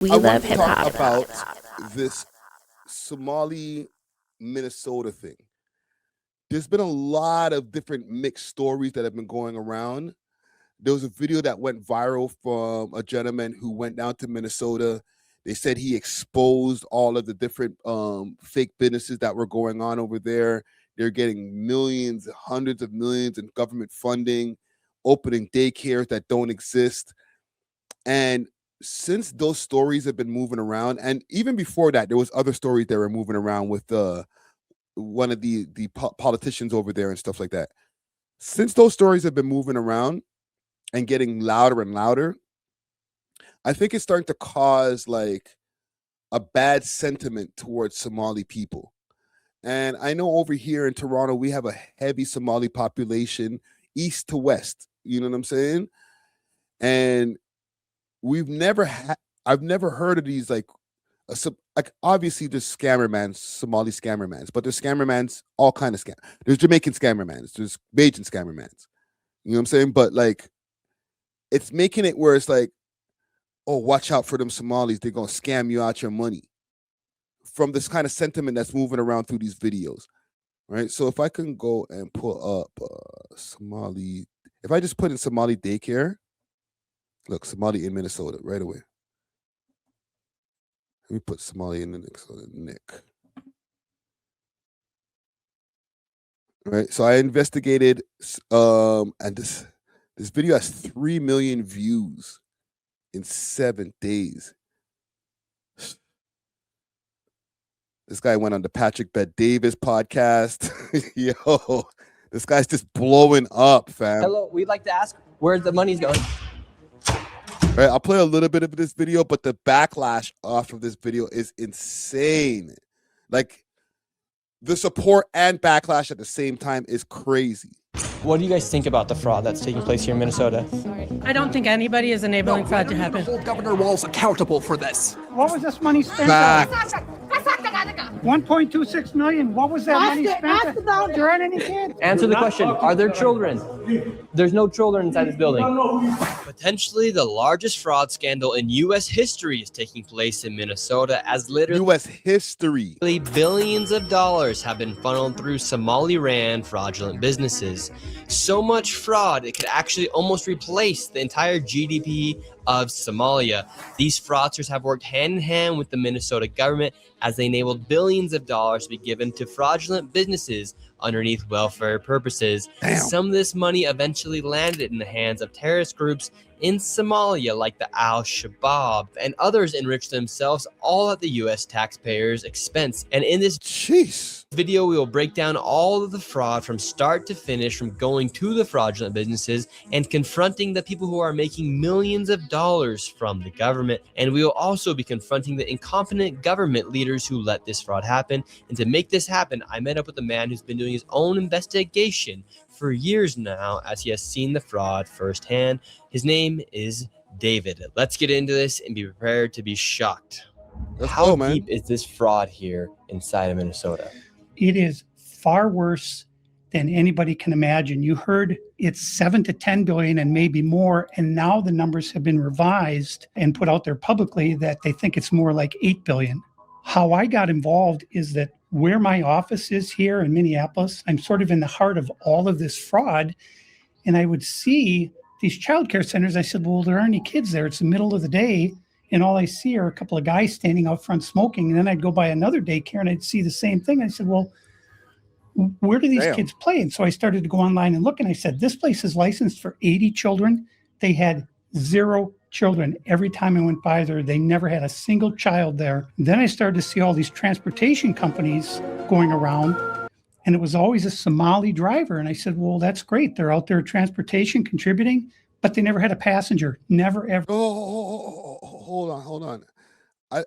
We I love wanted to hip talk hop. about this Somali Minnesota thing. There's been a lot of different mixed stories that have been going around. There was a video that went viral from a gentleman who went down to Minnesota. They said he exposed all of the different fake businesses that were going on over there. They're getting millions, hundreds of millions in government funding, opening daycares that don't exist. And since those stories have been moving around, and even before that, there was other stories that were moving around with one of the politicians over there and stuff like that. Since those stories have been moving around and getting louder and louder, I think it's starting to cause like a bad sentiment towards Somali people. And I know over here in Toronto, we have a heavy Somali population, east to west. You know what I'm saying? And I've never heard of these like obviously there's scammermans, Somali scammermans, but there's scammermans, all kind of scam. There's Jamaican scammermans, there's Bajan scammermans. You know what I'm saying? But like, it's making it where it's like, oh, watch out for them Somalis. They're gonna scam you out your money. From this kind of sentiment that's moving around through these videos, right? So if I can go and pull up Somali, if I just put in Somali Daycare, look, Somali in Minnesota right away. Let me put Somali in the Minnesota, Nick. All right, so I investigated, and this video has 3 million views in 7 days. This guy went on the Patrick Bet Davis podcast. Yo, this guy's just blowing up, fam. Hello, we'd like to ask where the money's going. Right, I'll play a little bit of this video, but the backlash off of this video is insane. Like, the support and backlash at the same time is crazy. What do you guys think about the fraud that's taking place here in Minnesota? I don't think anybody is enabling fraud to happen. Hold Governor Walz accountable for this. What was this money spent on? 1.26 million. What was that money spent on? There aren't any kids. Answer the question. Are there children? There's no children inside this building. Potentially the largest fraud scandal in U.S. history is taking place in Minnesota, as literally U.S. history. Billions of dollars have been funneled through Somali-ran fraudulent businesses. So much fraud, it could actually almost replace the entire GDP of Somalia. These fraudsters have worked hand in hand with the Minnesota government as they enabled billions of dollars to be given to fraudulent businesses underneath welfare purposes. Damn. Some of this money eventually landed in the hands of terrorist groups in Somalia like the Al-Shabaab, and others enriched themselves all at the U.S. taxpayers' expense. And in this video, we will break down all of the fraud from start to finish, from going to the fraudulent businesses and confronting the people who are making millions of dollars from the government. And we will also be confronting the incompetent government leaders who let this fraud happen. And to make this happen, I met up with a man who's been doing his own investigation for years now, as he has seen the fraud firsthand. His name is David. Let's get into this and be prepared to be shocked. How deep is this fraud here inside of Minnesota? It is far worse than anybody can imagine. You heard it's 7 to 10 billion and maybe more, and now the numbers have been revised and put out there publicly that they think it's more like 8 billion. How I got involved is that where my office is here in Minneapolis, I'm sort of in the heart of all of this fraud, and I would see these childcare centers. I said, well, there aren't any kids there. It's the middle of the day, and all I see are a couple of guys standing out front smoking. And then I'd go by another daycare and I'd see the same thing. I said, well, where do these kids play? And so I started to go online and look, and I said, this place is licensed for 80 children. They had 0 children. Every time I went by there, they never had a single child there. Then I started to see all these transportation companies going around, and it was always a Somali driver. And I said, well, that's great. They're out there transportation contributing, but they never had a passenger. Never, ever. Oh, hold on. I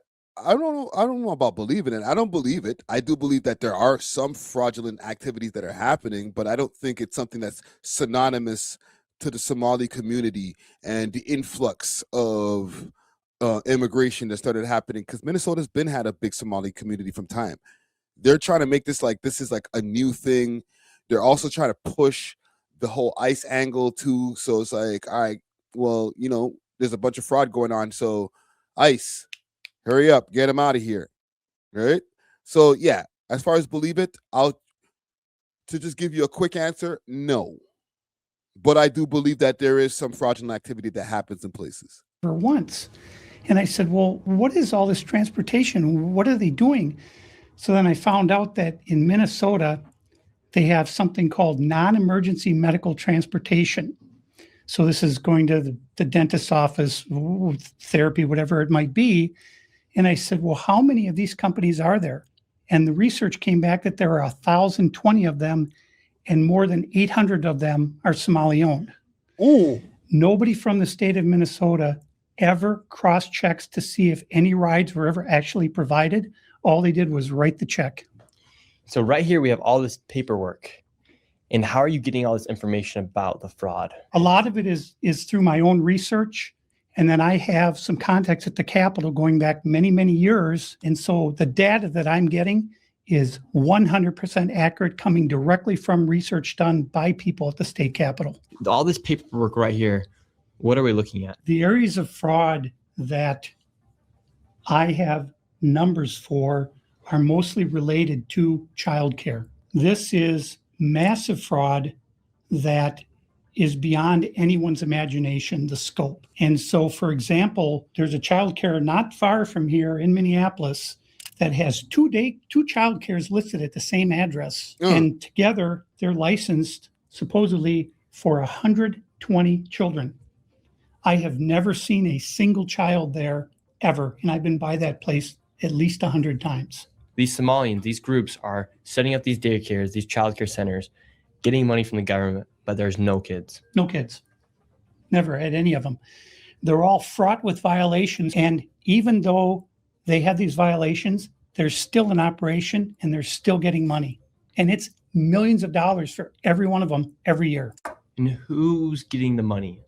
don't know about believing it. I don't believe it. I do believe that there are some fraudulent activities that are happening, but I don't think it's something that's synonymous to the Somali community and the influx of immigration that started happening, because Minnesota's had a big Somali community from time. They're trying to make this like this is like a new thing. They're also trying to push the whole ICE angle too. So it's like, all right, well, you know, there's a bunch of fraud going on. So ICE, Hurry up, get him out of here. Right? So yeah, as far as believe it, to just give you a quick answer, no. But I do believe that there is some fraudulent activity that happens in places. For once. And I said, well, what is all this transportation? What are they doing? So then I found out that in Minnesota, they have something called non-emergency medical transportation. So this is going to the dentist's office, therapy, whatever it might be. And I said, well, how many of these companies are there? And the research came back that there are 1,020 of them, and more than 800 of them are Somali owned. Ooh. Nobody from the state of Minnesota ever cross-checks to see if any rides were ever actually provided. All they did was write the check. So right here, we have all this paperwork. And how are you getting all this information about the fraud? A lot of it is through my own research. And then I have some contacts at the Capitol going back many, many years. And so the data that I'm getting is 100% accurate, coming directly from research done by people at the state Capitol. All this paperwork right here, what are we looking at? The areas of fraud that I have numbers for are mostly related to childcare. This is massive fraud that is beyond anyone's imagination, the scope. And so, for example, there's a childcare not far from here in Minneapolis that has two childcares listed at the same address. And together they're licensed supposedly for 120 children. I have never seen a single child there ever. And I've been by that place at least 100 times. These Somalians, these groups are setting up these daycares, these childcare centers, getting money from the government, but there's no kids. No kids. Never had any of them. They're all fraught with violations. And even though they have these violations, there's still an operation and they're still getting money. And it's millions of dollars for every one of them every year. And who's getting the money?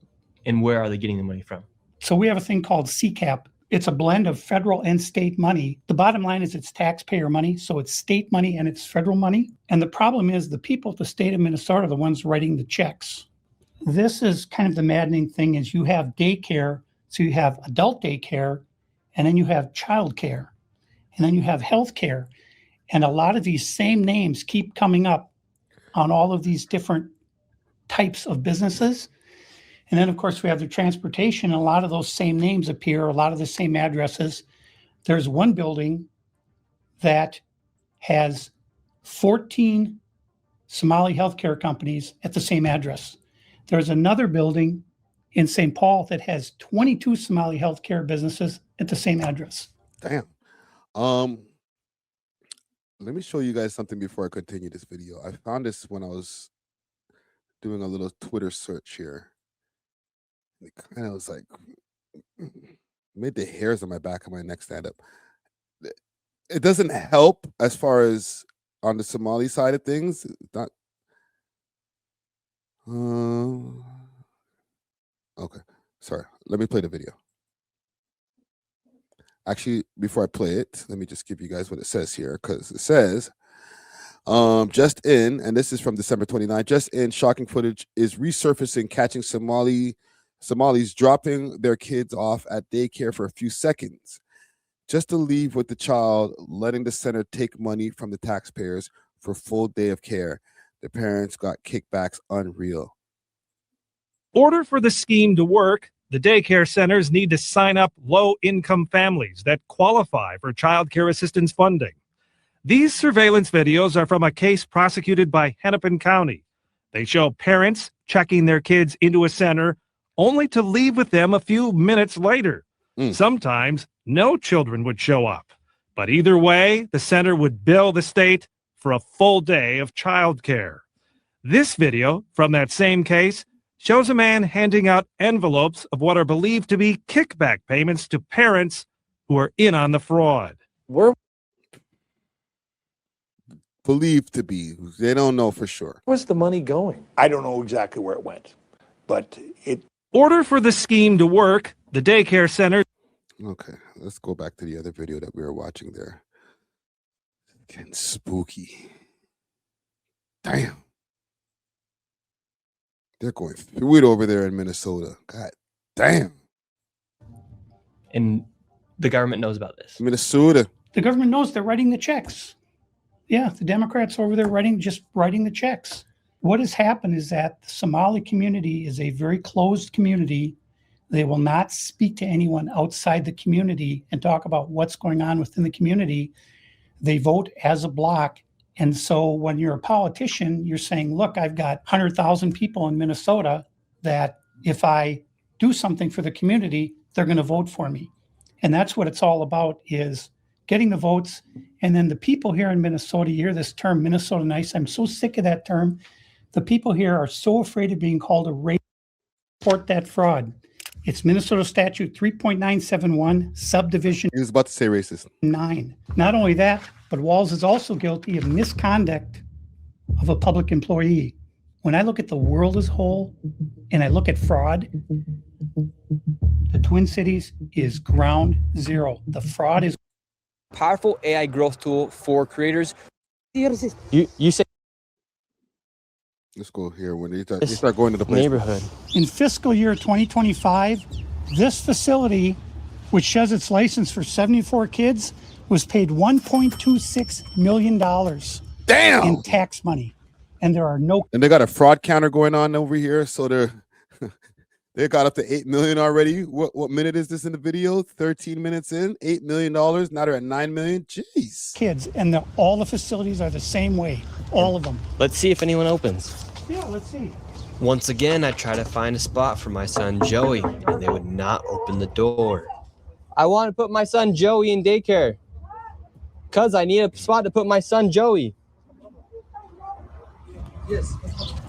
And where are they getting the money from? So we have a thing called CCAP. It's a blend of federal and state money. The bottom line is it's taxpayer money. So it's state money and it's federal money. And the problem is the people at the state of Minnesota are the ones writing the checks. This is kind of the maddening thing is you have daycare. So you have adult daycare, and then you have child care, and then you have health care. And a lot of these same names keep coming up on all of these different types of businesses. And then, of course, we have the transportation. And a lot of those same names appear, a lot of the same addresses. There's one building that has 14 Somali healthcare companies at the same address. There's another building in St. Paul that has 22 Somali healthcare businesses at the same address. Damn. Let me show you guys something before I continue this video. I found this when I was doing a little Twitter search here. It kind of was like made the hairs on my back of my neck stand up. It doesn't help as far as on the Somali side of things. It's not. Okay, sorry. Let me play the video. Actually, before I play it, let me just give you guys what it says here, because it says, just in, and this is from December 29, just in, shocking footage is resurfacing, catching Somalis dropping their kids off at daycare for a few seconds, just to leave with the child, letting the center take money from the taxpayers for a full day of care. The parents got kickbacks unreal. Order for the scheme to work, the daycare centers need to sign up low-income families that qualify for child care assistance funding. These surveillance videos are from a case prosecuted by Hennepin County. They show parents checking their kids into a center only to leave with them a few minutes later. Sometimes no children would show up. But either way, the center would bill the state for a full day of child care. This video from that same case shows a man handing out envelopes of what are believed to be kickback payments to parents who are in on the fraud. Believed to be. They don't know for sure. Where's the money going? I don't know exactly where it went, but it... Order for the scheme to work, the daycare center... Okay, let's go back to the other video that we were watching there. Getting spooky. Damn. They're going through it over there in Minnesota. God damn. And The government knows about this. Minnesota. The government knows they're writing the checks. Yeah, the Democrats over there just writing the checks. What has happened is that the Somali community is a very closed community. They will not speak to anyone outside the community and talk about what's going on within the community. They vote as a block. And so when you're a politician, you're saying, look, I've got 100,000 people in Minnesota that if I do something for the community, they're going to vote for me. And that's what it's all about, is getting the votes. And then the people here in Minnesota, you hear this term, Minnesota nice. I'm so sick of that term. The people here are so afraid of being called a racist. Report that fraud. It's Minnesota Statute 3.971, subdivision. He was about to say racist. 9. Not only that, but Walz is also guilty of misconduct of a public employee. When I look at the world as a whole and I look at fraud, the Twin Cities is ground zero. The fraud is Powerful AI growth tool for creators. You say Let's go here when they start going to the place. neighborhood. in fiscal year 2025. This facility, which has its license for 74 kids, was paid $1.26 million Damn. in tax money. And there are no And they got a fraud counter going on over here, so they got up to 8 million already. What minute is this in the video? 13 minutes in, $8 million. Now they're at 9 million. Jeez. kids, and all the facilities are the same way, all of them. Let's see if anyone opens. Yeah, let's see. Once again, I try to find a spot for my son Joey, and they would not open the door. I want to put my son Joey in daycare. Cuz I need a spot to put my son Joey. Yes.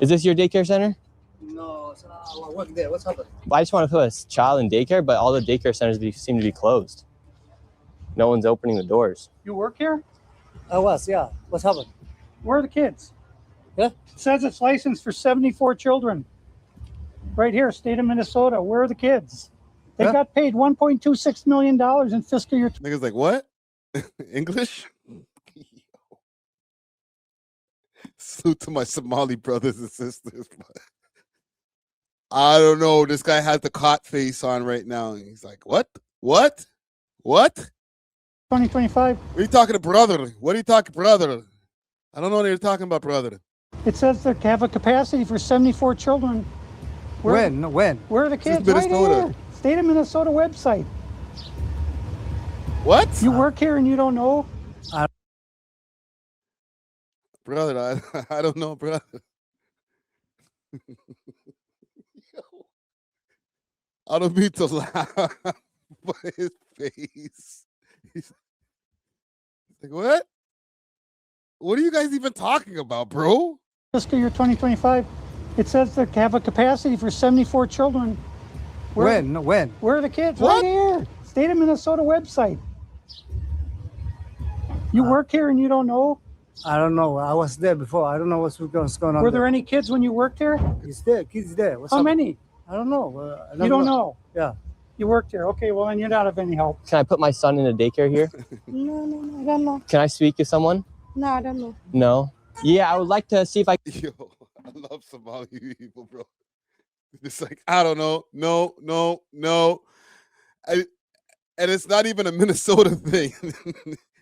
Is this your daycare center? No, I work there. What's happened? I just want to put a child in daycare, but all the daycare centers seem to be closed. No one's opening the doors. You work here? I was, yeah. What's happened? Where are the kids? Yeah. It says it's licensed for 74 children. Right here, state of Minnesota. Where are the kids? They Yeah. got paid $1.26 million in fiscal year. Niggas like, what? English? Salute to my Somali brothers and sisters. I don't know. This guy has the cot face on right now. And he's like, what? What? What? 2025. What are you talking to, brother? What are you talking, brother? I don't know what you're talking about, brother. It says they have a capacity for 74 children. Where are the kids? Right Minnesota. here. State of Minnesota website. What? You work here and you don't know? Brother, I don't know, brother. I don't mean to laugh, but his face. He's like, what? What are you guys even talking about, bro? Fiscal year 2025. It says they have a capacity for 74 children. When? Where are the kids? What? Right here. State of Minnesota website. You work here and you don't know? I don't know. I was there before. I don't know what's going on. Were there any kids when you worked here? He's there. Kids there. What's How happened? many? I don't know. You don't know? Yeah. You worked here. Okay, well, then you're not of any help. Can I put my son in a daycare here? No, I don't know. Can I speak to someone? No, I don't know. No. Yeah, I would like to see if I. Yo, I love Somali people, bro. It's like, I don't know. No. And it's not even a Minnesota thing.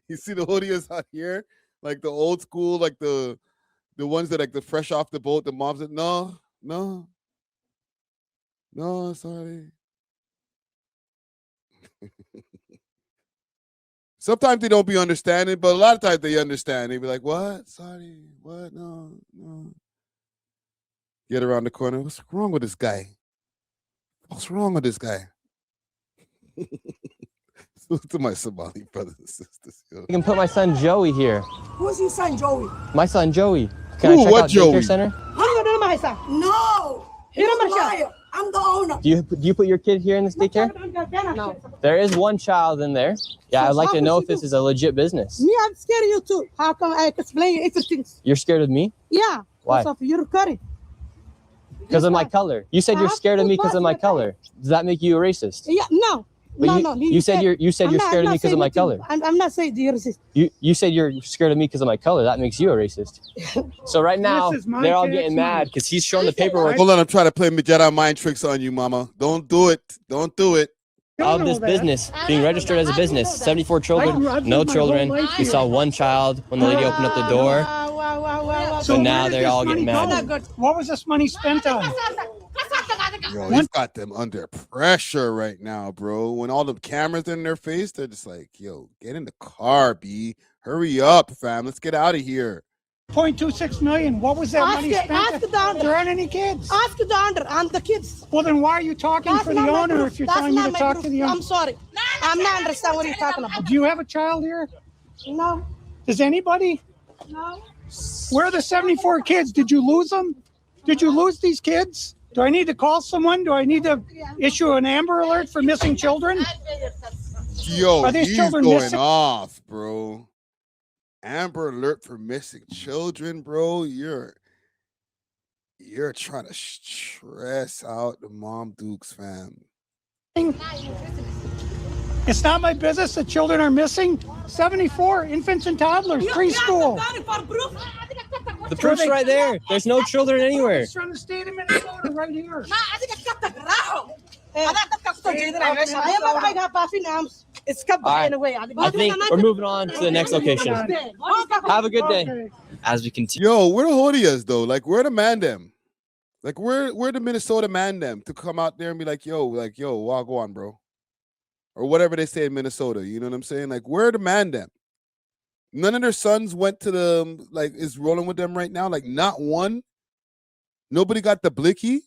You see the hoodies out here? Like the old school, like the ones that like the fresh off the boat, the moms that no, sorry. Sometimes they don't be understanding, but a lot of times they understand. They be like, what? Sorry, what? No. Get around the corner. What's wrong with this guy? What's wrong with this guy? To my Somali brothers and sisters. Yo. I can put my son Joey here. Who's your son, Joey? My son Joey. Can Who? I check What out Joey? daycare center? I'm not my son. No. You're a liar. I'm the owner. Do you put your kid here in this daycare? No. There is one child in there. Yeah, I'd like to know if this is a legit business. Me, I'm scared of you too. How come I explain everything? You're scared of me? Yeah. Why? Because of your curry. Because of my color. You said you're scared of me because of my color. Does that make you a racist? Yeah. No. But No. you said you're scared of me because of my color. I'm not saying you're racist. You said you're scared of me because of my color. That makes you a racist. So right now This is my they're all tax getting money. mad because he's showing the paperwork. Hold on, I'm trying to play Jedi mind tricks on you, mama. Don't do it. Don't do it. of this business being registered as a business. 74 children, no children. We saw one child when the lady opened up the door. So now they're all getting mad. What was this money spent on? Yo, he's got them under pressure right now, bro. When all the cameras in their face, they're just like, yo, get in the car, B. Hurry up, fam. Let's get out of here. 0.26 million. What was that money spent on? There aren't any kids. Ask the owner and the kids. Well, then why are you talking for the owner if you're telling me to talk to the owner? I'm sorry. I'm not understand what you're talking about. Do you have a child here? No. Does anybody? No. Where are the 74 kids? Did you lose them? Did you lose these kids? Do I need to call someone? Do I need to issue an Amber Alert for missing children? Yo, Are these he's children going missing? off, bro. Amber Alert for missing children, bro. You're trying to stress out the Mom Dukes, fam. It's not my business that children are missing. 74 infants and toddlers, preschool. The proof's right there. There's no children anywhere. It's from the state of Minnesota right here. I think we're moving on to the next location. Have a good day. As we continue. Yo, where the Hodias though? Like, where the man them? Like, where the Minnesota man them to come out there and be like, yo, walk on, bro, or whatever they say in Minnesota. You know what I'm saying? Like, where the man them? None of their sons went to the is rolling with them right now. Like, not one. Nobody got the blicky.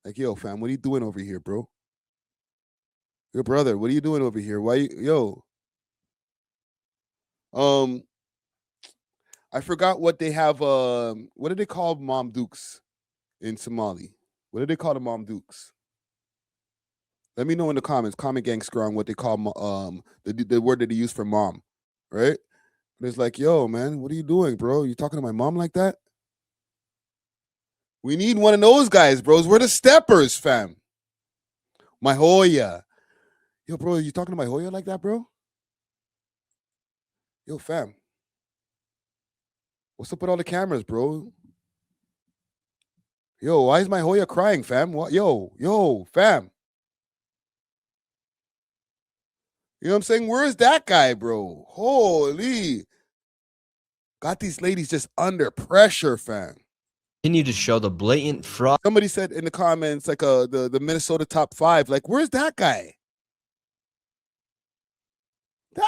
Like, yo, fam, what are you doing over here, bro? Your brother, what are you doing over here? Why yo? I forgot what they have. What do they call Mom Dukes in Somali? What do they call the Mom Dukes? Let me know in the comments. Comment gangster on what they call the word that they use for mom, right? And it's like, yo, man, what are you doing, bro? You talking to my mom like that? We need one of those guys, bros. We're the steppers, fam. My Hoya. Yo, bro, you talking to my Hoya like that, bro? Yo, fam. What's up with all the cameras, bro? Yo, why is my Hoya crying, fam? What? Yo, fam. You know what I'm saying? Where is that guy, bro? Holy. Got these ladies just under pressure, fam. Continue to show the blatant fraud. Somebody said in the comments, like the Minnesota top 5. Like, where's that guy?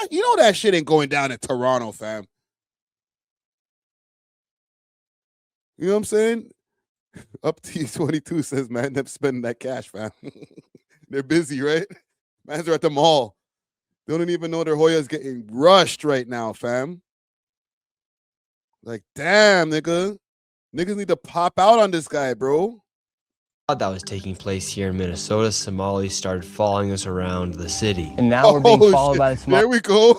You know that shit ain't going down in Toronto, fam. You know what I'm saying? Up to 22 says, man, they're spending that cash, fam. They're busy, right? Mans are at the mall. They don't even know their Hoya's getting rushed right now, fam. Like, damn, nigga. Niggas need to pop out on this guy, bro. That was taking place here in Minnesota. Somalis started following us around the city. And now we're being followed by the Somalis. There we go.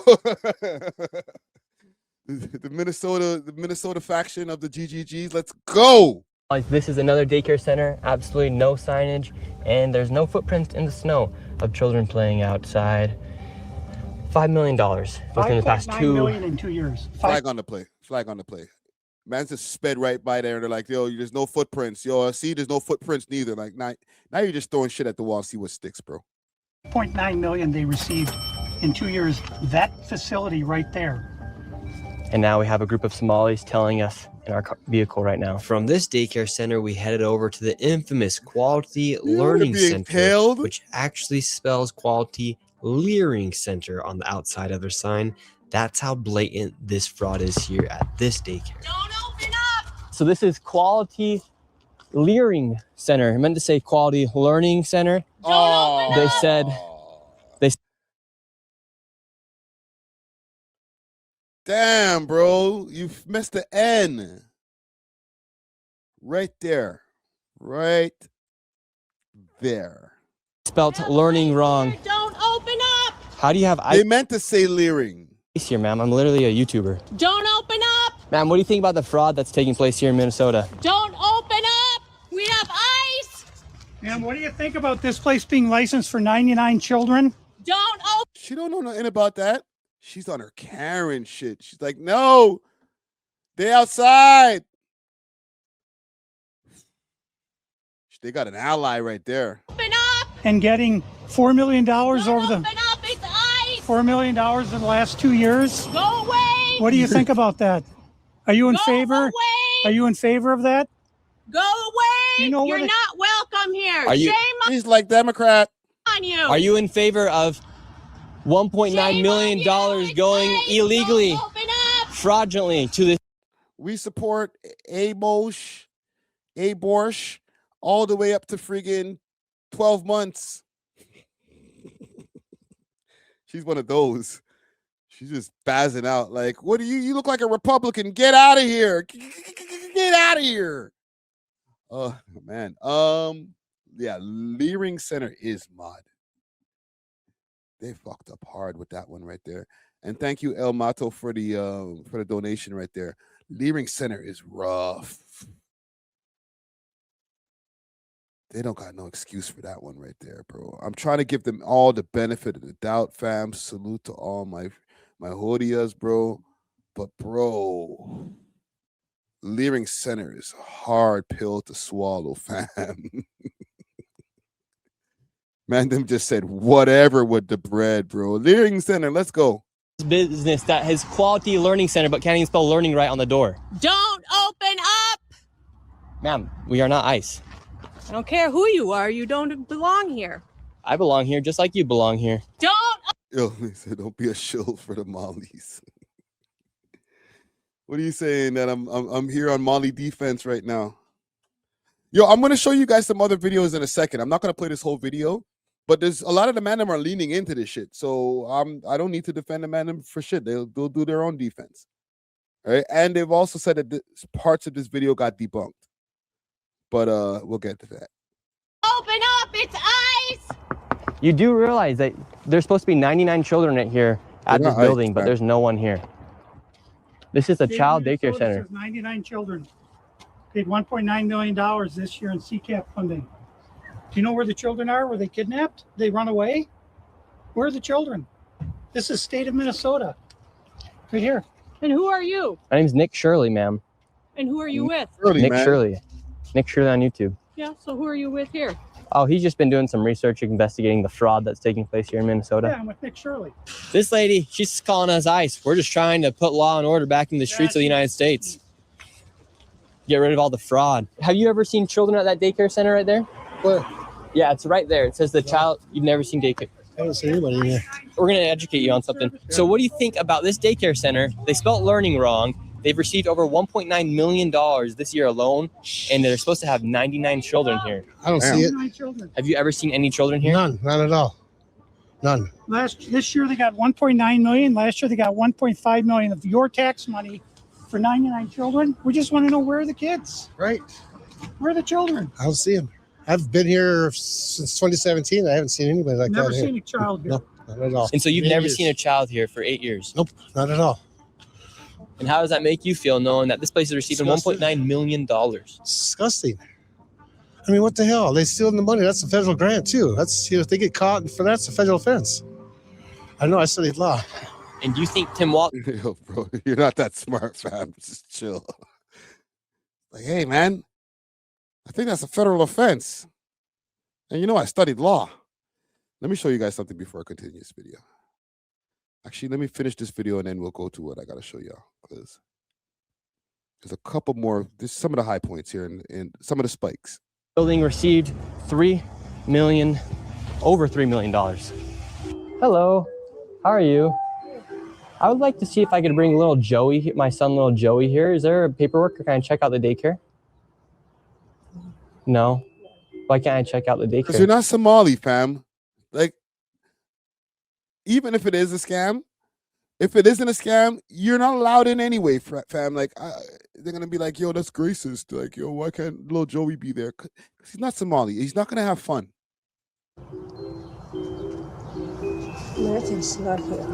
the Minnesota faction of the GGGs. Let's go. This is another daycare center. Absolutely no signage. And there's no footprints in the snow of children playing outside. $5 million within the past 5.9 million in 2 years. Flag on the play. Flag on the play. Man's just sped right by there, and they're like, yo, there's no footprints. Yo, see, there's no footprints neither. Like, now you're just throwing shit at the wall, see what sticks, bro. 0.9 million they received in 2 years. That facility right there. And now we have a group of Somalis telling us in our vehicle right now. From this daycare center, we headed over to the infamous Quality Learning Center, which actually spells Quality Leering Center on the outside of their sign. That's how blatant this fraud is here at this daycare. Don't open up! So this is Quality Leering Center. I meant to say Quality Learning Center. Oh. They said... Damn, bro. You missed the N. Right there. Right there. Spelt learning wrong. Don't open up! How do you have... They meant to say leering. Here, ma'am. I'm literally a YouTuber. Don't open up! Ma'am, what do you think about the fraud that's taking place here in Minnesota? Don't open up! We have ice! And what do you think about this place being licensed for 99 children? Don't open! She don't know nothing about that. She's on her Karen shit. She's like, no, they outside. They got an ally right there. Open up! And getting $4 million over Don't the open up, it's ice. $4 million in the last 2 years. Go away. What do you think about that? Are you in Go favor? away. Are you in favor of that? Go away. You know where You're the- not welcome here. Are you- Shame He's like Democrat. on you. Are you in favor of $1.9 Shame million on you. It's going ice. illegally, Don't open up. fraudulently to the We support A.W.O.L, all the way up to friggin' 12 months. She's one of those. She's just spazzing out like, what do you look like a Republican. Get out of here. Get out of here. Oh man. Yeah, Leering Center is mod. They fucked up hard with that one right there. And thank you, El Mato, for the donation right there. Leering Center is rough. They don't got no excuse for that one right there, bro. I'm trying to give them all the benefit of the doubt, fam. Salute to all my Hodias, bro. But bro, Leering Center is a hard pill to swallow, fam. Man, them just said whatever with the bread, bro. Leering Center, let's go. business that has quality learning center but can't even spell learning right on the door. Don't open up. Ma'am, we are not ICE. I don't care who you are. You don't belong here. I belong here just like you belong here. Don't. Yo, he said, don't be a shill for the Mollies. What are you saying that I'm here on Molly defense right now? Yo, I'm gonna show you guys some other videos in a second. I'm not gonna play this whole video, but there's a lot of the mandem are leaning into this shit. So I don't need to defend the mandem for shit. They'll do their own defense. All right. And they've also said that parts of this video got debunked. But we'll get to that. Open up. It's ice. You do realize that there's supposed to be 99 children in here at They're this not ICE, building, but man. there's no one here. This is a State of child Minnesota daycare center. says 99 children. Paid $1.9 million this year in CCAP funding. Do you know where the children are? Were they kidnapped? They run away? Where are the children? This is state of Minnesota. Right here. And who are you? My name's Nick Shirley, ma'am. And who are you with? Early, Nick man. Shirley. Nick Shirley on YouTube. Yeah. So who are you with here? Oh, he's just been doing some research investigating the fraud that's taking place here in Minnesota. Yeah, I'm with Nick Shirley. This lady, she's calling us ICE. We're just trying to put law and order back in the streets of the United States. Get rid of all the fraud. Have you ever seen children at that daycare center right there? Where? Yeah, it's right there. It says the child, you've never seen daycare. I haven't seen anybody in here. We're going to educate you on something. So what do you think about this daycare center? They spelled learning wrong. They've received over $1.9 million this year alone, and they're supposed to have 99 children here. I don't see it. 99 children. Have you ever seen any children here? None. Not at all. None. This year they got 1.9 million. Last year they got 1.5 million of your tax money for 99 children. We just want to know, where are the kids? Right. Where are the children? I don't see them. I've been here since 2017. I haven't seen anybody like Never that here. seen a child here. No, not at all. And so you've Many never years. seen a child here for 8 years. Nope, not at all. And how does that make you feel knowing that this place is receiving Disgusting. $1.9 million? It's disgusting. I mean, what the hell? They stealing the money. That's a federal grant too. That's, if they get caught for that's a federal offense. I know. I studied law. And do you think Tim Walton Yo, bro, you're not that smart, fam. Just chill. Like, hey, man, I think that's a federal offense. And you know, I studied law. Let me show you guys something before I continue this video. Actually, let me finish this video and then we'll go to what I got to show y'all. Because there's a couple more. There's some of the high points here and some of the spikes. building received over $3 million. Hello, how are you? I would like to see if I could bring little Joey, my son, little Joey here. Is there paperwork, or can I check out the daycare? No. Why can't I check out the Because you're daycare? not Somali, fam. Like, even if it is a scam, if it isn't a scam, you're not allowed in anyway, fam. Like, they're going to be like, yo, that's racist. Like, yo, why can't little Joey be there? Because he's not Somali. He's not going to have fun. Merchant's not here.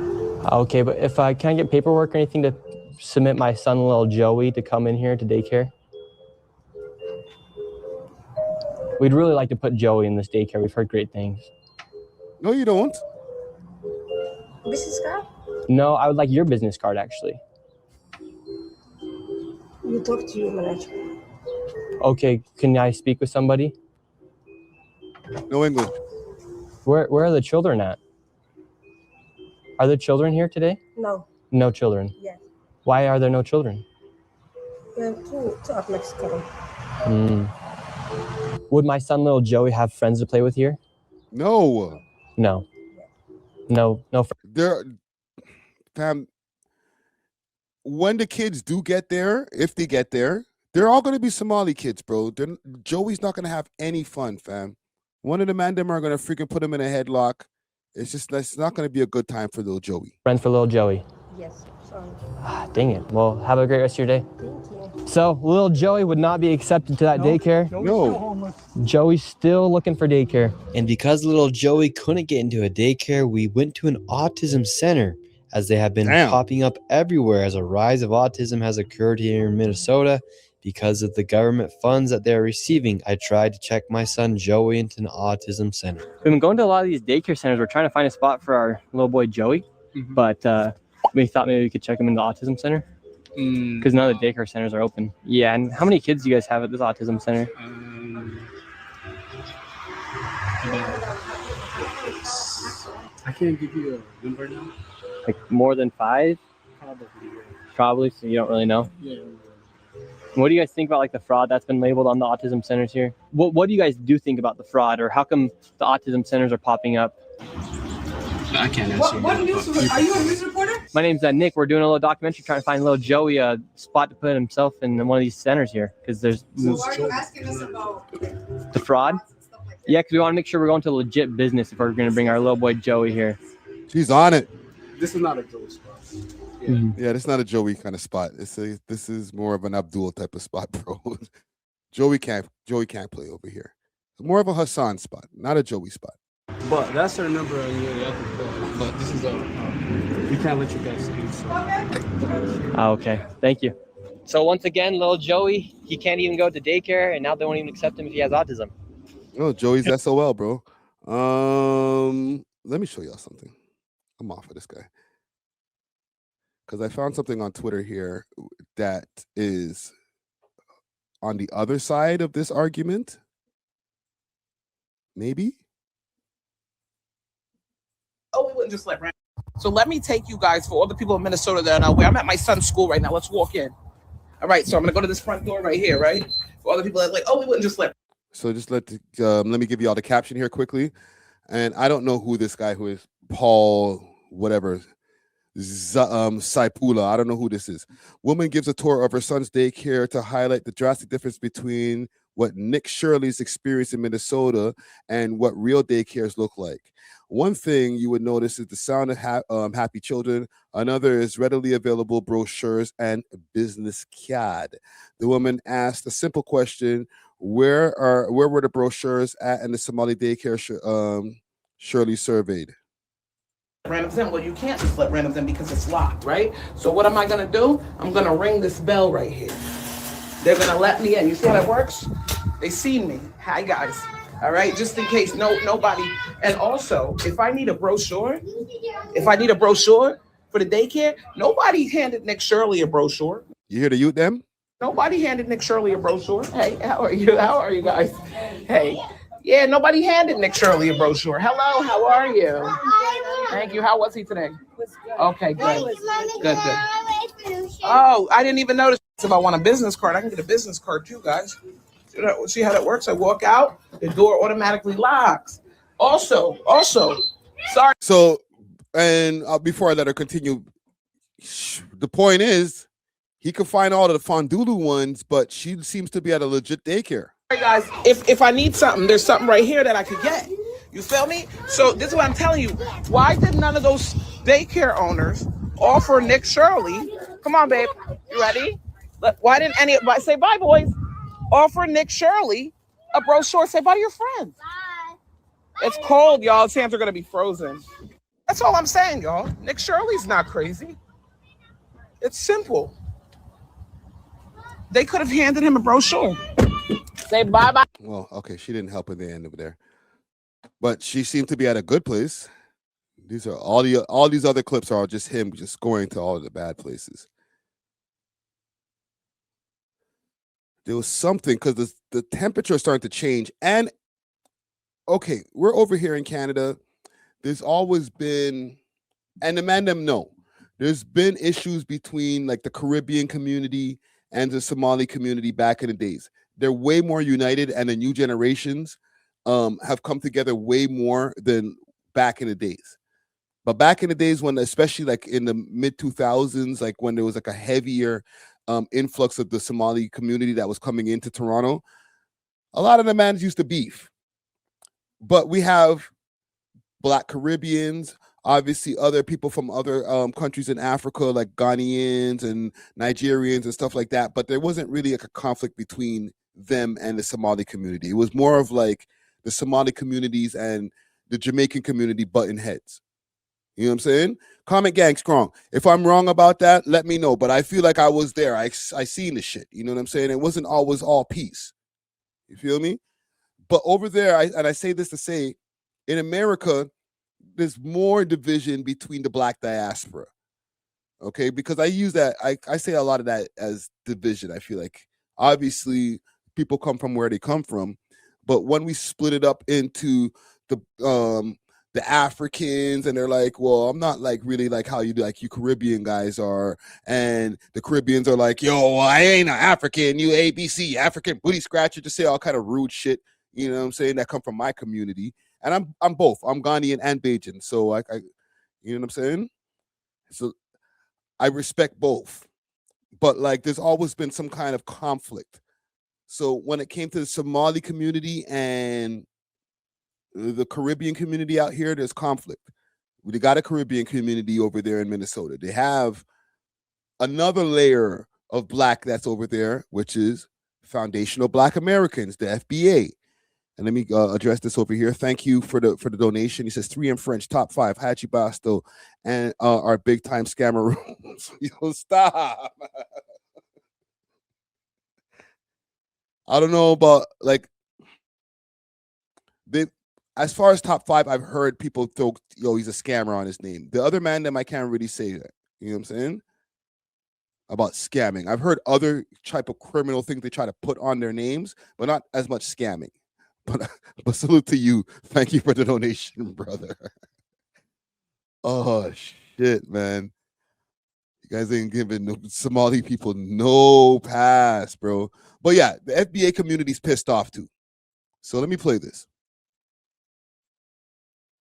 Okay, but if I can I get paperwork or anything to submit my son, little Joey, to come in here to daycare? We'd really like to put Joey in this daycare. We've heard great things. No, you don't. Business card? No, I would like your business card, actually. You talk to your manager. Okay, can I speak with somebody? No English. Where are the children at? Are there children here today? No. No children. Yes. Why are there no children? Two of Mexico. Would my son, little Joey, have friends to play with here? No. No. No. There, fam. When the kids do get there, if they get there, they're all gonna be Somali kids, bro. Joey's not gonna have any fun, fam. One of the man them are gonna freaking put him in a headlock. It's not gonna be a good time for little Joey. Friends for little Joey. Yes. Sorry. Dang it. Well, have a great rest of your day. Thank you. So, little Joey would not be accepted to that daycare. No. Joey's still looking for daycare. And because little Joey couldn't get into a daycare, we went to an autism center, as they have been popping up everywhere as a rise of autism has occurred here in Minnesota. Because of the government funds that they're receiving, I tried to check my son Joey into an autism center. We've been going to a lot of these daycare centers. We're trying to find a spot for our little boy Joey, but we thought maybe we could check him in the autism center because none of the daycare centers are open. Yeah, and how many kids do you guys have at this autism center? I can't give you a number now. Like more than 5? Probably, so you don't really know? Yeah. What do you guys think about like the fraud that's been labeled on the autism centers here? What do you guys do think about the fraud, or how come the autism centers are popping up? I can't answer. What news? Are you a news reporter? My name's Nick. We're doing a little documentary trying to find little Joey a spot to put himself in one of these centers here because there's So why are you asking us about the fraud. Yeah, because we want to make sure we're going to legit business if we're going to bring our little boy Joey here. She's on it. This is not a Joey spot. Yeah, this is not a Joey kind of spot. This is more of an Abdul type of spot, bro. Joey can't play over here. It's more of a Hassan spot, not a Joey spot. But that's our number on the other call. But this is we can't let you guys see. So. Okay, thank you. So once again, little Joey, he can't even go to daycare, and now they won't even accept him if he has autism. Oh, Joey's SOL, bro. Let me show y'all something. I'm off of this guy. Because I found something on Twitter here that is on the other side of this argument. Maybe. Oh, we wouldn't just let random. So let me take you guys, for all the people in Minnesota that are not aware. I'm at my son's school right now. Let's walk in. All right, so I'm gonna go to this front door right here, right? For all the people that are like, oh, we wouldn't just let. So just let me give you all the caption here quickly. And I don't know who this guy who is, Paul, whatever, Saipula. I don't know who this is. Woman gives a tour of her son's daycare to highlight the drastic difference between what Nick Shirley's experienced in Minnesota and what real daycares look like. One thing you would notice is the sound of happy children. Another is readily available brochures and business card. The woman asked a simple question: Where were the brochures at in the Somali daycare Shirley surveyed? Randoms in. Well, you can't just let randoms in because it's locked, right? So what am I gonna do? I'm gonna ring this bell right here. They're gonna let me in. You see how that works? They see me. Hi guys. All right, just in case nobody. And also, if I need a brochure for the daycare, nobody handed Nick Shirley a brochure. You hear the youth them? Nobody handed Nick Shirley a brochure. Hey, how are you? How are you guys? Hey. Yeah, nobody handed Nick Shirley a brochure. Hello, how are you? Thank you. How was he today? Okay, good. Good. Oh, I didn't even notice. If I want a business card, I can get a business card too, guys. See how that works? I walk out, the door automatically locks. Also, sorry. So, and before I let her continue, the point is, he could find all of the Fondulu ones, but she seems to be at a legit daycare. Hey guys, if I need something, there's something right here that I could get. You feel me? So this is what I'm telling you. Why did none of those daycare owners offer Nick Shirley? Come on, babe. You ready? Why didn't anybody say bye, boys? Offer Nick Shirley a brochure. Say bye to your friends. Bye. It's cold, y'all. His hands are gonna be frozen. That's all I'm saying, y'all. Nick Shirley's not crazy. It's simple. They could have handed him a brochure. Say bye-bye. Well, okay, she didn't help in the end over there, but she seemed to be at a good place. These are all these other clips are just him just going to all of the bad places. There was something because the temperature is starting to change, and okay, we're over here in Canada. There's always been, and the man them know, there's been issues between like the Caribbean community and the Somali community back in the days. They're way more united, and the new generations have come together way more than back in the days. But back in the days when, especially like in the mid 2000s, like when there was like a heavier influx of the Somali community that was coming into Toronto, a lot of the mans used to beef. But we have Black Caribbeans, obviously other people from other countries in Africa, like Ghanaians and Nigerians and stuff like that. But there wasn't really like a conflict between them and the Somali community. It was more of like the Somali communities and the Jamaican community butting heads. You know what I'm saying? Comment gang strong. If I'm wrong about that, let me know. But I feel like I was there. I seen the shit. You know what I'm saying? It wasn't always all peace. You feel me? But over there, I say this to say, in America, there's more division between the Black diaspora. Okay, because I use that, I say a lot of that as division. I feel like obviously people come from where they come from, but when we split it up into the Africans, and they're like, well, I'm not like really like how you do, like you Caribbean guys are, and the Caribbeans are like, yo, I ain't an African, you ABC, African booty scratcher, to say all kind of rude shit, you know what I'm saying, that come from my community. And I'm both. I'm Ghanaian and Bajan. So I you know what I'm saying? So I respect both. But like there's always been some kind of conflict. So when it came to the Somali community and the Caribbean community out here, there's conflict. They got a Caribbean community over there in Minnesota. They have another layer of Black that's over there, which is Foundational Black Americans, the FBA. And let me address this over here. Thank you for the donation. He says 3 in French, top 5, Hachi Basto, and our big time scammer rooms. Yo, stop. I don't know about like they. As far as top 5, I've heard people throw, yo, he's a scammer on his name. The other man, them I can't really say that. You know what I'm saying? About scamming. I've heard other type of criminal things they try to put on their names, but not as much scamming. But salute to you. Thank you for the donation, brother. Oh shit, man. You guys ain't giving the Somali people no pass, bro. But yeah, the FBA community's pissed off too. So let me play this.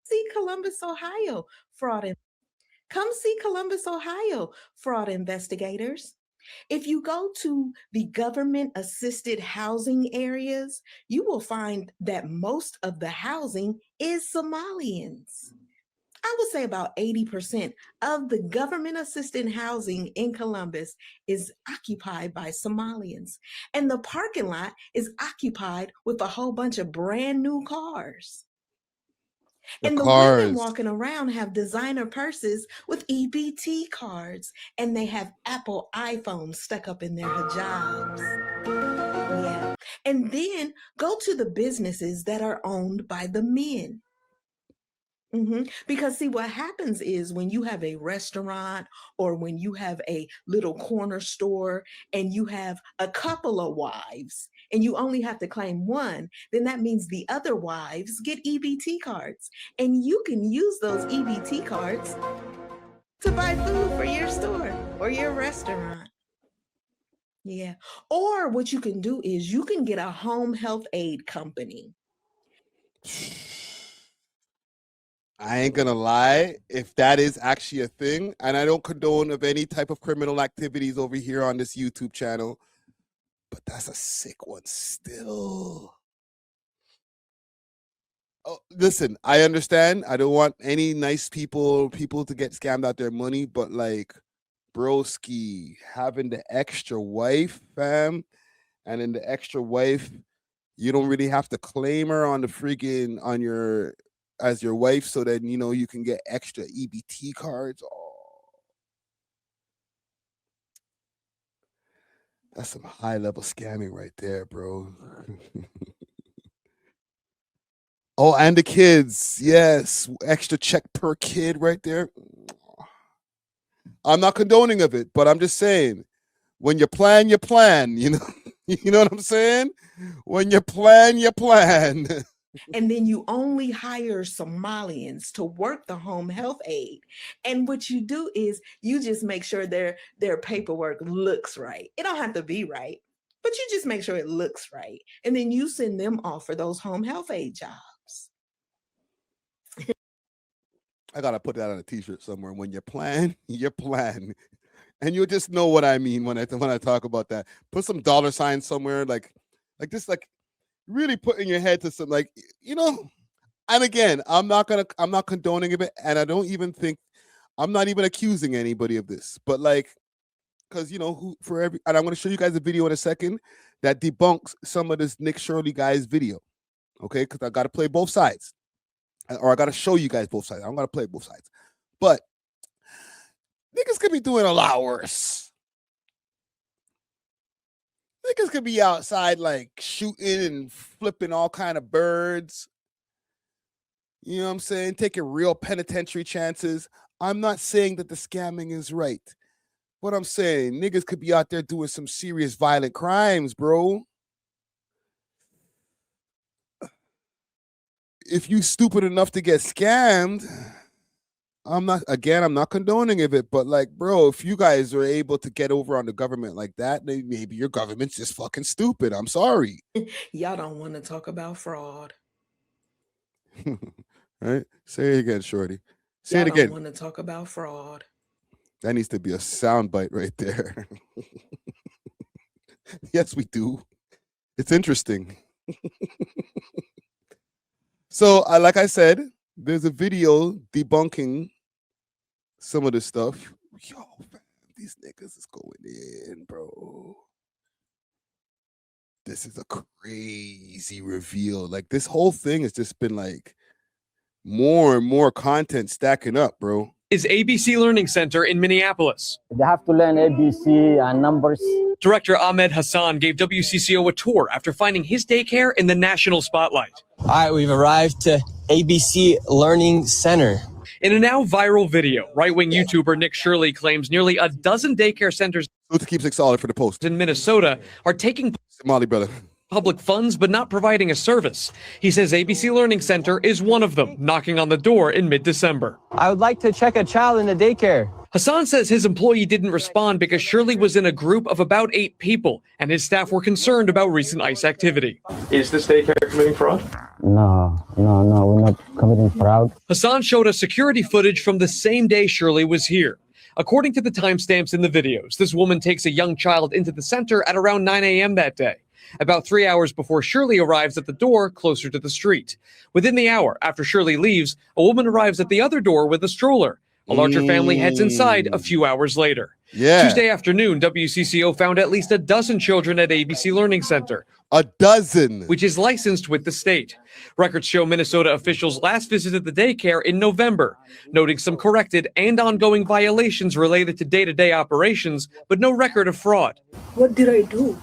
See Columbus, Ohio, Come see Columbus, Ohio, fraud investigators. If you go to the government-assisted housing areas, you will find that most of the housing is Somalians. I would say about 80% of the government-assisted housing in Columbus is occupied by Somalians. And the parking lot is occupied with a whole bunch of brand new cars. And the women walking around have designer purses with EBT cards, and they have Apple iPhones stuck up in their hijabs. Yeah. And then go to the businesses that are owned by the men. Because see, what happens is when you have a restaurant or when you have a little corner store and you have a couple of wives and you only have to claim one, then that means the other wives get EBT cards, and you can use those EBT cards to buy food for your store or your restaurant. Yeah. Or what you can do is you can get a home health aid company. I ain't gonna lie, if that is actually a thing, and I don't condone of any type of criminal activities over here on this YouTube channel, but that's a sick one still. Oh, listen, I understand. I don't want any nice people to get scammed out their money, but like, broski, having the extra wife, fam, and in the extra wife, you don't really have to claim her on the freaking as your wife, so that you know you can get extra EBT cards. Oh, that's some high level scamming right there, bro. Oh, and the kids, yes, extra check per kid right there. I'm not condoning of it, but I'm just saying, when you plan, you know. You know what I'm saying? When you plan, you plan. And then you only hire Somalians to work the home health aid. And what you do is you just make sure their paperwork looks right. It don't have to be right, but you just make sure it looks right. And then you send them off for those home health aid jobs. I gotta put that on a t-shirt somewhere. When you plan, you plan. And you'll just know what I mean when I talk about that. Put some dollar signs somewhere, like this, like really put in your head to some, like, you know. And again, I'm not condoning it, and I don't even think, I'm not even accusing anybody of this. But like, because and I'm gonna show you guys a video in a second that debunks some of this Nick Shirley guy's video. Okay, because I gotta play both sides. Or I gotta show you guys both sides. I'm gonna play both sides. But niggas could be doing a lot worse. Niggas could be outside like shooting and flipping all kind of birds. You know what I'm saying? Taking real penitentiary chances. I'm not saying that the scamming is right. What I'm saying, niggas could be out there doing some serious violent crimes, bro. If you stupid enough to get scammed, I'm not condoning of it, but like, bro, if you guys are able to get over on the government like that, maybe your government's just fucking stupid. I'm sorry. Y'all don't want to talk about fraud. Right? Say it again, Shorty. Say Y'all it again. don't want to talk about fraud. That needs to be a soundbite right there. Yes, we do. It's interesting. So, like I said, there's a video debunking some of this stuff. Yo, man, these niggas is going in, bro. This is a crazy reveal. Like, this whole thing has just been like more and more content stacking up, bro. Is ABC Learning Center in Minneapolis. They have to learn ABC and numbers. Director Ahmed Hassan gave WCCO a tour after finding his daycare in the national spotlight. All right, we've arrived to ABC Learning Center. In a now viral video, right-wing YouTuber Nick Shirley claims nearly a dozen daycare centers to keep it solid for the post in Minnesota are taking Somali brother public funds but not providing a service. He says ABC Learning Center is one of them, knocking on the door in mid-December. I would like to check a child in the daycare. Hassan says his employee didn't respond because Shirley was in a group of about 8 people, and his staff were concerned about recent ICE activity. Is this daycare committing fraud? No, we're not committing fraud. Hassan showed us security footage from the same day Shirley was here. According to the timestamps in the videos, this woman takes a young child into the center at around 9 a.m. that day, about 3 hours before Shirley arrives at the door closer to the street. Within the hour after Shirley leaves, a woman arrives at the other door with a stroller. A larger family heads inside a few hours later. Yeah. Tuesday afternoon, WCCO found at least a dozen children at ABC Learning Center. A dozen. Which is licensed with the state. Records show Minnesota officials last visited the daycare in November, noting some corrected and ongoing violations related to day-to-day operations, but no record of fraud. What did I do?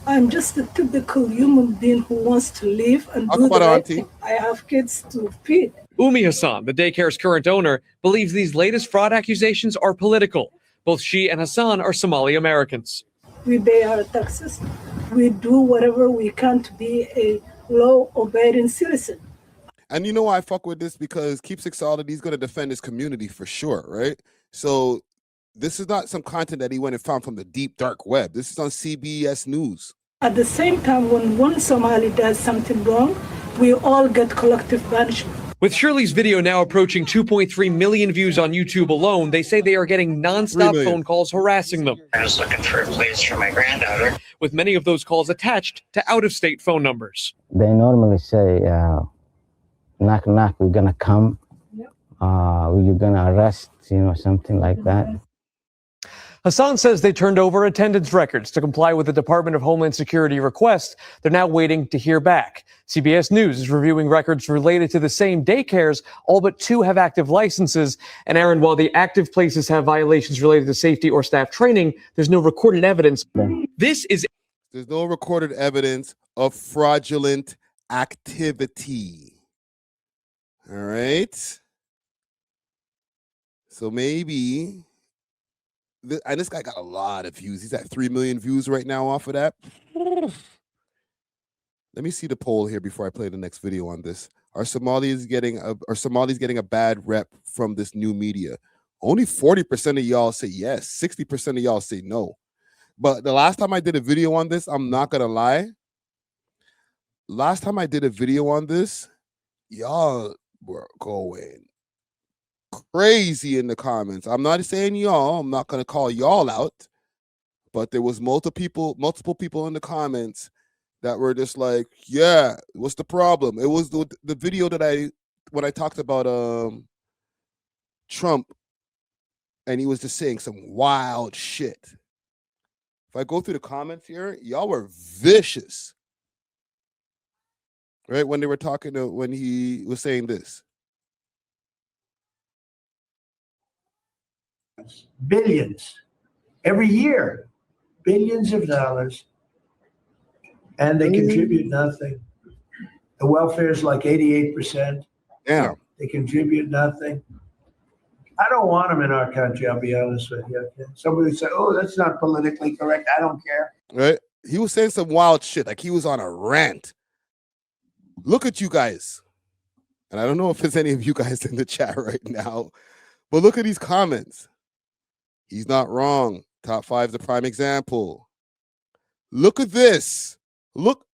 I'm just a typical human being who wants to live and do the right thing. I have kids to feed. Umi Hassan, the daycare's current owner, believes these latest fraud accusations are political. Both she and Hassan are Somali Americans. We pay our taxes. We do whatever we can to be a law-abiding citizen. And you know why I fuck with this? Because Keep Six Solid, he's going to defend his community for sure, right? So this is not some content that he went and found from the deep, dark web. This is on CBS News. At the same time, when one Somali does something wrong, we all get collective punishment. With Shirley's video now approaching 2.3 million views on YouTube alone, they say they are getting nonstop phone calls harassing them. I was looking for a place for my granddaughter. With many of those calls attached to out-of-state phone numbers. They normally say, knock, knock, we're going to come. You're going to arrest, something like that. Hassan says they turned over attendance records to comply with the Department of Homeland Security request. They're now waiting to hear back. CBS News is reviewing records related to the same daycares. All but 2 have active licenses. And Aaron, while the active places have violations related to safety or staff training, there's no recorded evidence. There's no recorded evidence of fraudulent activity. All right. So maybe... And this guy got a lot of views. He's at 3 million views right now off of that. Let Let me see the poll here before I play the next video on this. Are Somalis getting a bad rep from this new media? Only 40% of y'all say yes. 60% of y'all say no. But the last time I did a video on this, I'm not gonna lie. Last time I did a video on this, y'all were going crazy in the comments. I'm not saying y'all. I'm not gonna call y'all out, but there was multiple people in the comments that were just like, yeah, what's the problem? It was the video that when I talked about Trump, and he was just saying some wild shit. If I go through the comments here, y'all were vicious. Right? When they were talking when he was saying this. Billions every year, billions of dollars, and they contribute nothing. The welfare is like 88%. Damn. They contribute nothing. I don't want them in our country, I'll be honest with you. Somebody would say, oh, that's not politically correct. I don't care. Right? He was saying some wild shit. Like he was on a rant. Look at you guys. And I don't know if there's any of you guys in the chat right now, but look at these comments. He's not wrong. Top 5 is a prime example. Look at this. Look.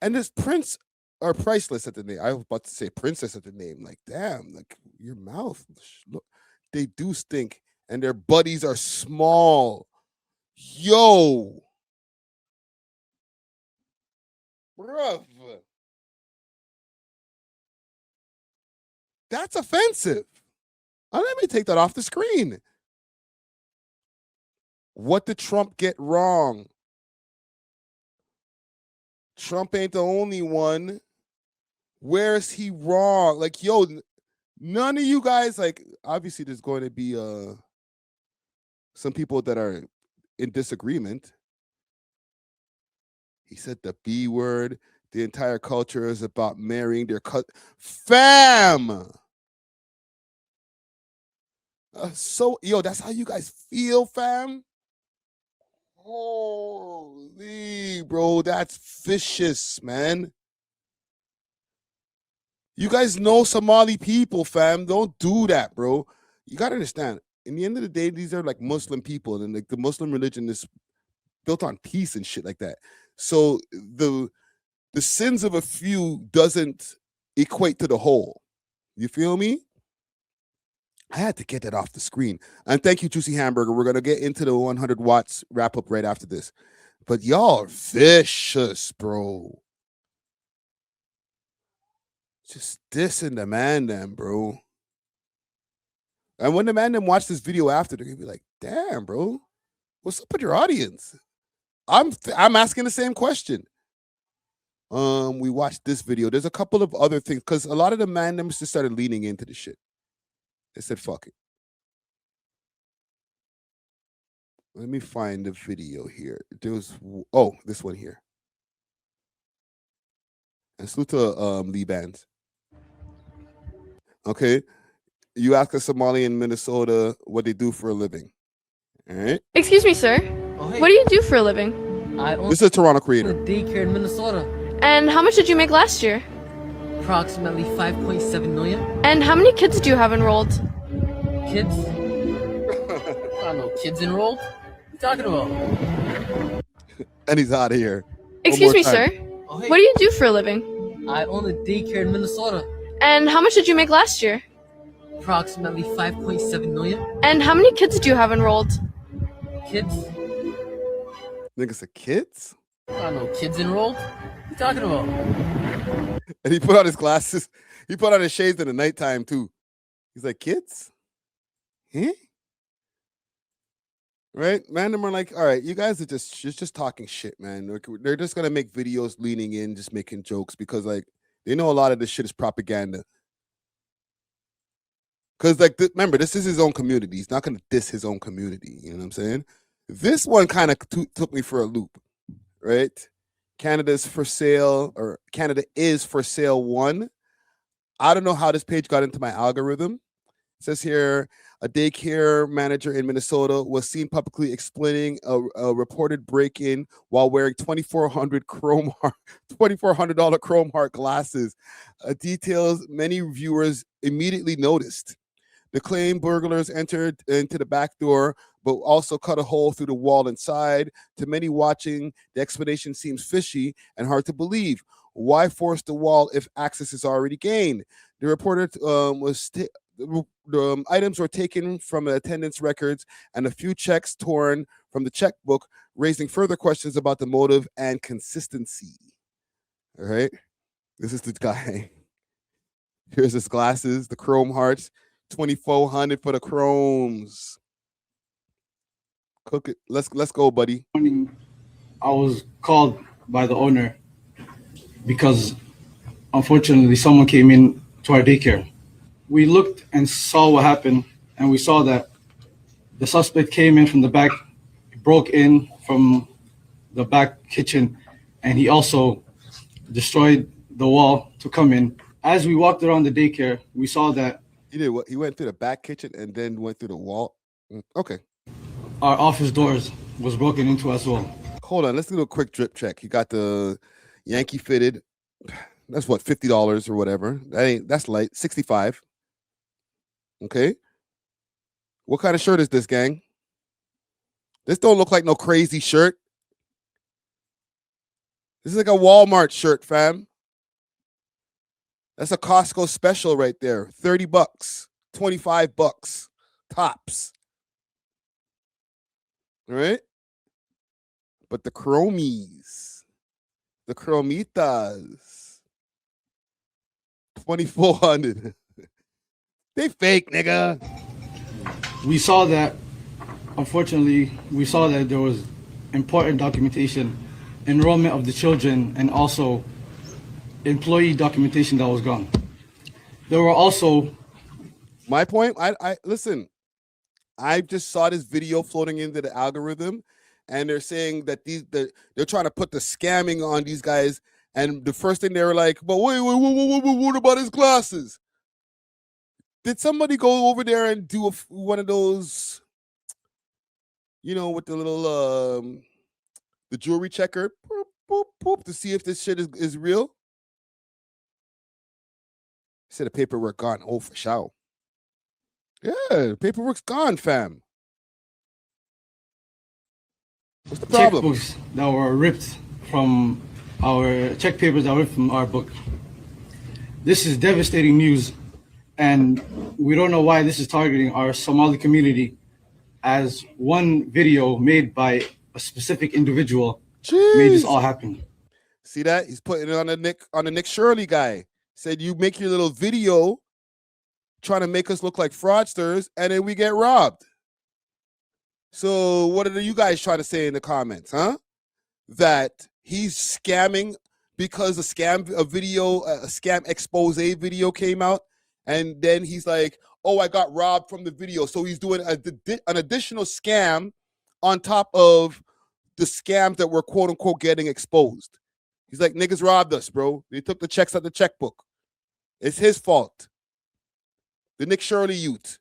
And this Prince or Priceless at the name. I was about to say Princess at the name. Like, damn, like your mouth. Look, they do stink. And their buddies are small. Yo. Bruv. That's offensive. Let me take that off the screen. What did Trump get wrong? Trump ain't the only one. Where is he wrong? Like, yo, none of you guys, like, obviously there's going to be some people that are in disagreement. He said the B word. The entire culture is about marrying their fam. So, yo, that's how you guys feel, fam? Holy, bro, that's vicious, man. You guys know Somali people, fam. Don't do that, bro. You got to understand. In the end of the day, these are like Muslim people, and like the Muslim religion is built on peace and shit like that. So the sins of a few doesn't equate to the whole. You feel me? I had to get that off the screen. And thank you, Juicy Hamburger. We're going to get into the 100 watts wrap up right after this. But y'all are vicious, bro. Just dissing the man then, bro. And when the man then watch this video after, they're going to be like, damn, bro. What's up with your audience? I'm asking the same question. We watched this video. There's a couple of other things because a lot of the man them just started leaning into the shit. They said, fuck it. Let me find the video here. There was, this one here. And salute to Lee Bands. Okay. You ask a Somali in Minnesota what they do for a living. All right. Excuse me, sir. Oh, hey. What do you do for a living? This is a Toronto creator. Daycare in Minnesota. And how much did you make last year? Approximately 5.7 million. And how many kids do you have enrolled? Kids? I don't know, kids enrolled? What are you talking about? And he's out of here. Excuse me, sir. Oh, hey. What do you do for a living? I own a daycare in Minnesota. And how much did you make last year? Approximately 5.7 million. And how many kids do you have enrolled? Kids? Nigga said kids? I don't know, kids enrolled? What are you talking about? And he put on his glasses. He put on his shades in the nighttime too. He's like, kids? Huh? Right? Man, them are like, all right, you guys are just talking shit, man. They're just gonna make videos leaning in, just making jokes because like they know a lot of this shit is propaganda. Because like, remember, this is his own community. He's not gonna diss his own community. You know what I'm saying? This one kind of took me for a loop, right? Canada's for sale, or Canada is for sale 1. I don't know how this page got into my algorithm. says here, a daycare manager in Minnesota was seen publicly explaining a reported break-in while wearing $2,400 Chrome Heart glasses. Details many viewers immediately noticed. The claimed burglars entered into the back door, but also cut a hole through the wall inside. To many watching, the explanation seems fishy and hard to believe. Why force the wall if access is already gained? The reporter the items were taken from the attendance records and a few checks torn from the checkbook, raising further questions about the motive and consistency. All right, this is the guy. Here's his glasses, the Chrome Hearts, $2,400 for the Chromes. Cook it. Let's go, buddy. I was called by the owner because unfortunately someone came in to our daycare. We looked and saw what happened, and we saw that the suspect came in from the back, broke in from the back kitchen, and he also destroyed the wall to come in. As we walked around the daycare, we saw that he did what? He went through the back kitchen and then went through the wall. Okay. Our office doors was broken into as well. Hold on, let's do a quick drip check. You got the Yankee fitted. That's what, $50 or whatever. That's light. $65. Okay. What kind of shirt is this, gang? This don't look like no crazy shirt. This is like a Walmart shirt, fam. That's a Costco special right there. $30, $25 tops. All right. But the chromies, the chromitas, $2,400. They fake, nigga. We saw that, unfortunately, there was important documentation, enrollment of the children, and also employee documentation that was gone. There were also... My point, I listen, I just saw this video floating into the algorithm, and they're saying that they're trying to put the scamming on these guys, and the first thing they were like, but wait, what about his glasses? Did somebody go over there and do one of those, you know, with the little the jewelry checker, boop, boop, boop, to see if this shit is real? Said the paperwork gone. Oh, for sure. Yeah, the paperwork's gone, fam. What's the problem? Checkbooks that were ripped from our check papers that were ripped from our book. This is devastating news, and we don't know why this is targeting our Somali community, as one video made by a specific individual made this all happen. See that? He's putting it on the Nick Shirley guy. Said you make your little video trying to make us look like fraudsters, and then we get robbed. So what are you guys trying to say in the comments, huh? That he's scamming because a scam expose video came out, and then he's like, oh, I got robbed from the video. So he's doing an additional scam on top of the scams that were quote unquote getting exposed. He's like, niggas robbed us, bro. They took the checks out the checkbook. It's his fault. The Nick Shirley youth.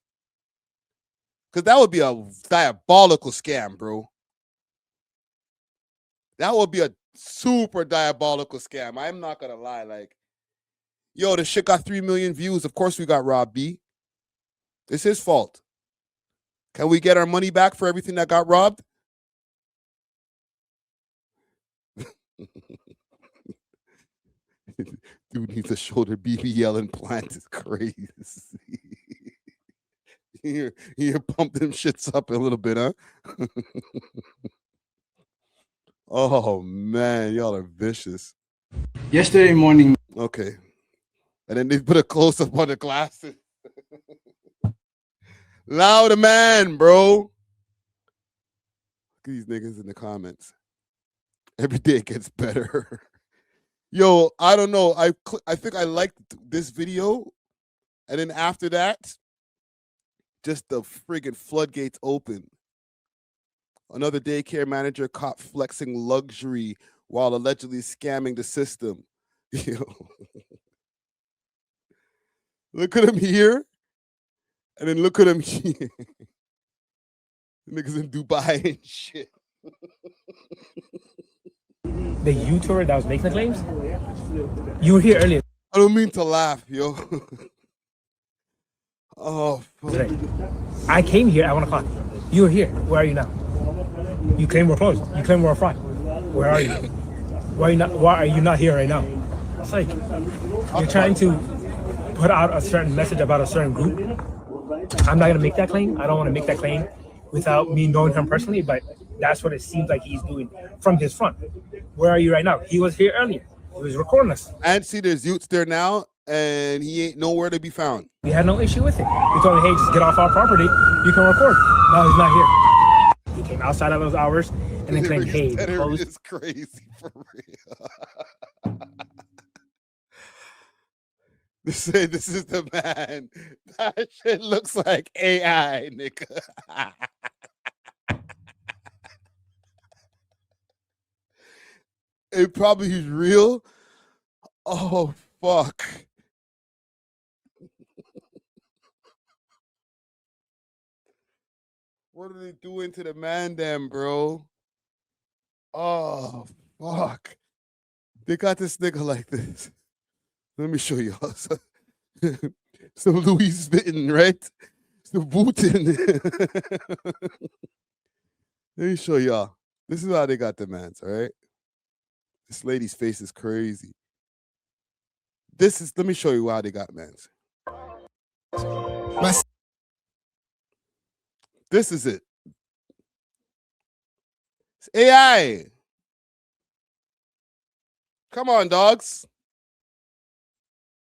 Because that would be a diabolical scam, bro. That would be a super diabolical scam. I'm not going to lie. Like, yo, the shit got 3 million views. Of course we got robbed, B. It's his fault. Can we get our money back for everything that got robbed? Dude needs a shoulder BBL implant. It's crazy. Here, pump them shits up a little bit, huh? Oh man, y'all are vicious. Yesterday morning. Okay. And then they put a close up on the glasses. Louder man, bro. Look at these niggas in the comments. Every day it gets better. Yo, I don't know. I think I liked this video. And then after that, just the friggin' floodgates open. Another daycare manager caught flexing luxury while allegedly scamming the system. Yo. Look at him here. And then look at him. Niggas in Dubai and shit. The YouTuber that was making the claims? You were here earlier. I don't mean to laugh, yo. Oh, fuck. Today. I came here at 1 o'clock. You were here. Where are you now? You claim we're closed. You claim we're fried. Where are you? Why are you not here right now? It's like you're trying to put out a certain message about a certain group. I'm not gonna make that claim. I don't want to make that claim without me knowing him personally, but that's what it seems like he's doing from his front. Where are you right now? He was here earlier. He was recording us. And see, there's youths there now, and he ain't nowhere to be found. We had no issue with it. We told him, hey, just get off our property. You can record. No, he's not here. He came outside of those hours and then claimed, hey, It's crazy for real. This is the man. That shit looks like AI, nigga. It probably is real. Oh, fuck. What are they doing to the man, damn, bro? Oh, fuck. They got this nigga like this. Let me show y'all. Some Louis Vuitton, right? Some Vuitton. Let me show y'all. This is how they got the mans, all right? This lady's face is crazy. Let me show you how they got mans. This is it. It's AI. Come on, dogs.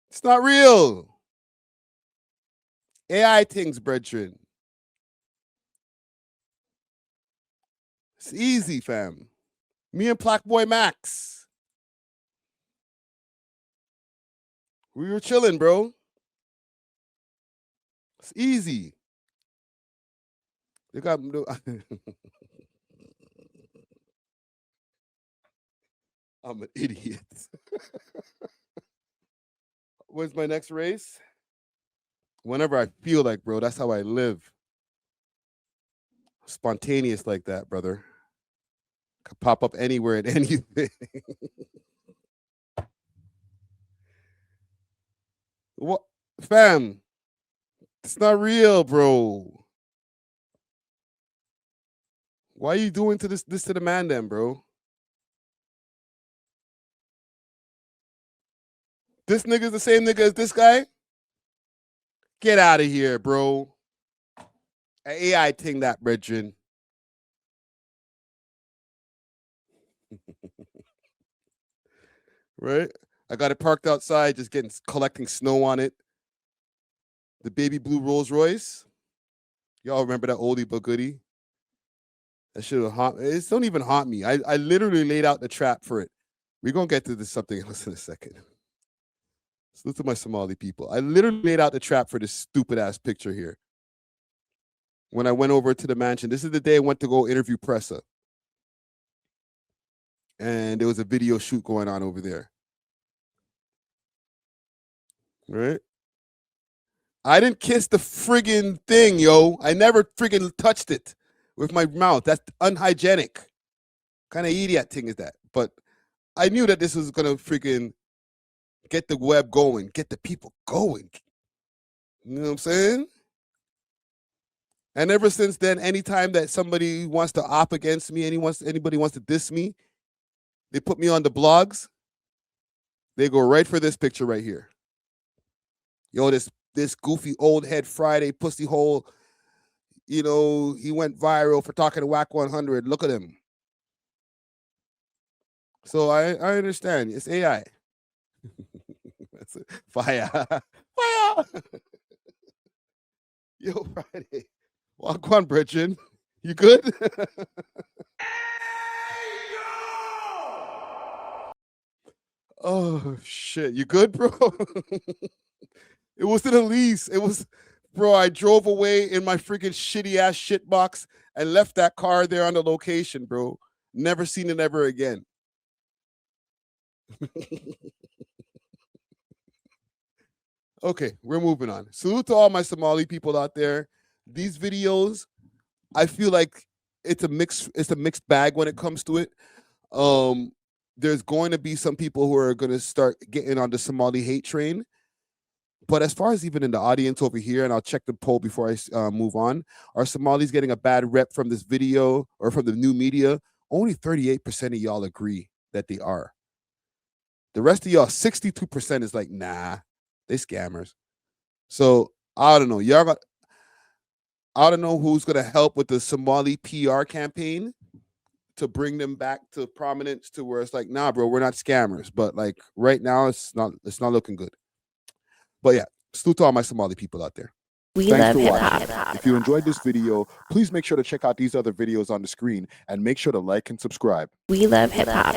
It's not real. AI things, brethren. It's easy, fam. Me and Black Boy Max. We were chilling, bro. It's easy. They got I'm an idiot. What's my next race? Whenever I feel like, bro, that's how I live. Spontaneous like that, brother. Could pop up anywhere at anything. What, fam? It's not real, bro. Why are you doing this to the man, then, bro? This nigga's the same nigga as this guy? Get out of here, bro. An AI thing that, brethren. Right? I got it parked outside, just collecting snow on it. The baby blue Rolls Royce. Y'all remember that oldie but goodie? That shit will haunt. It don't even haunt me. I literally laid out the trap for it. We're gonna get to this something else in a second. Salute to my Somali people. I literally laid out the trap for this stupid ass picture here. When I went over to the mansion, this is the day I went to go interview Pressa. And there was a video shoot going on over there. Right? I didn't kiss the friggin' thing, yo. I never friggin' touched it with my mouth. That's unhygienic. What kind of idiot thing is that? But I knew that this was gonna friggin' get the web going, get the people going. You know what I'm saying? And ever since then, anytime that somebody wants to op against me, anybody wants to diss me, they put me on the blogs. They go right for this picture right here. Yo, this goofy old head Friday pussy hole, you know, he went viral for talking to Whack 100. Look at him. So I understand. It's AI. That's it. Fire. Fire. Yo, Friday. Walk on, Bridget. You good? Oh, shit. You good, bro? It was an Elise. It was, bro, I drove away in my freaking shitty-ass shit box and left that car there on the location, bro. Never seen it ever again. Okay, we're moving on. Salute to all my Somali people out there. These videos, I feel like it's a mixed bag when it comes to it. There's going to be some people who are going to start getting on the Somali hate train. But as far as even in the audience over here, and I'll check the poll before I move on, are Somalis getting a bad rep from this video or from the new media? Only 38% of y'all agree that they are. The rest of y'all, 62% is like, nah, they scammers. So I don't know. I don't know who's going to help with the Somali PR campaign to bring them back to prominence to where it's like, nah, bro, we're not scammers. But like right now, it's not looking good. But yeah, salute to all my Somali people out there. We Thanks love for hip watching. hop. If you enjoyed this video, please make sure to check out these other videos on the screen and make sure to like and subscribe. We love hip hop.